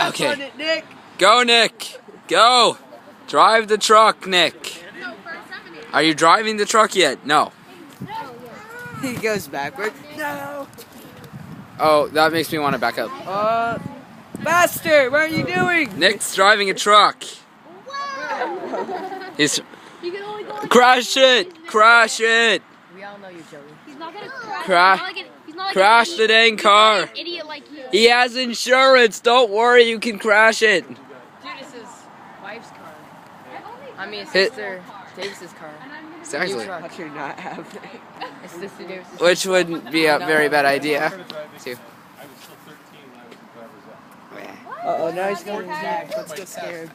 Okay. On it, Nick. Go, Nick. Go. Drive the truck, Nick. Are you driving the truck yet? No. He goes backward. No. Oh, that makes me want to back up. Faster! What are you doing? Nick's driving a truck. He's... Crash it! Crash it! We all know you, Joey. He's not gonna crash. Crash the dang car. Idiot like you. He has insurance. Don't worry, you can crash it. Dude, it's his wife's car. I mean, his Hit- sister Davis's car. Exactly. New truck. How do not have that? His sister Davis's Which wouldn't be a very bad idea, too. Uh-oh, now he's going back. Let's go scare him.